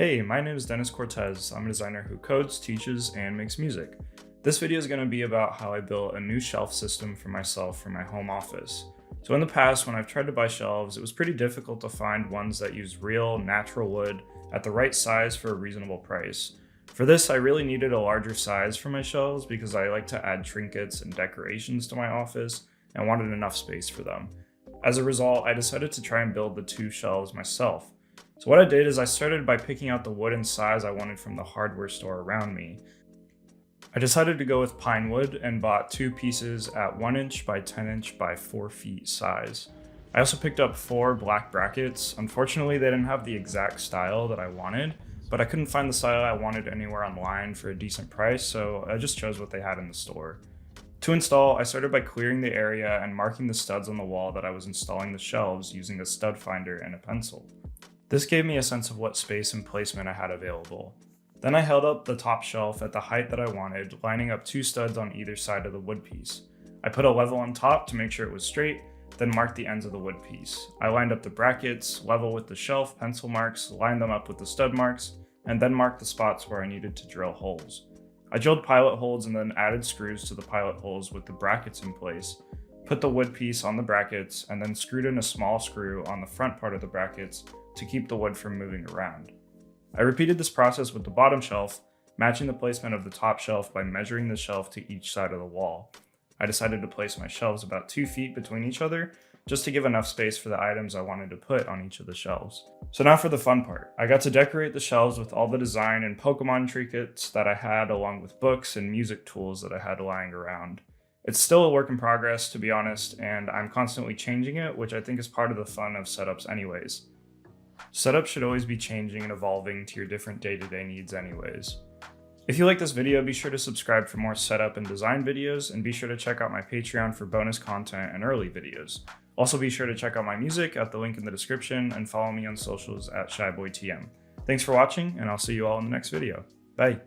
Hey, my name is Dennis Cortez. I'm a designer who codes, teaches, and makes music. This video is going to be about how I built a new shelf system for myself for my home office. So in the past, when I've tried to buy shelves, it was pretty difficult to find ones that use real, natural wood at the right size for a reasonable price. For this, I really needed a larger size for my shelves because I like to add trinkets and decorations to my office and wanted enough space for them. As a result, I decided to try and build the two shelves myself. So what I did is I started by picking out the wood and size I wanted from the hardware store around me. I decided to go with pine wood and bought two pieces at 1 inch by 10 inch by 4 feet size. I also picked up 4 black brackets. Unfortunately, they didn't have the exact style that I wanted, but I couldn't find the style I wanted anywhere online for a decent price, so I just chose what they had in the store. To install, I started by clearing the area and marking the studs on the wall that I was installing the shelves using a stud finder and a pencil. This gave me a sense of what space and placement I had available. Then I held up the top shelf at the height that I wanted, lining up 2 studs on either side of the wood piece. I put a level on top to make sure it was straight, then marked the ends of the wood piece. I lined up the brackets, level with the shelf pencil marks, lined them up with the stud marks, and then marked the spots where I needed to drill holes. I drilled pilot holes and then added screws to the pilot holes with the brackets in place, put the wood piece on the brackets, and then screwed in a small screw on the front part of the brackets to keep the wood from moving around. I repeated this process with the bottom shelf, matching the placement of the top shelf by measuring the shelf to each side of the wall. I decided to place my shelves about 2 feet between each other, just to give enough space for the items I wanted to put on each of the shelves. So now for the fun part. I got to decorate the shelves with all the design and Pokemon trinkets that I had, along with books and music tools that I had lying around. It's still a work in progress, to be honest, and I'm constantly changing it, which I think is part of the fun of setups anyways. Setup should always be changing and evolving to your different day-to-day needs anyways. If you like this video, be sure to subscribe for more setup and design videos, and be sure to check out my Patreon for bonus content and early videos. Also be sure to check out my music at the link in the description and follow me on socials at ShyBoyTM. Thanks for watching, and I'll see you all in the next video. Bye!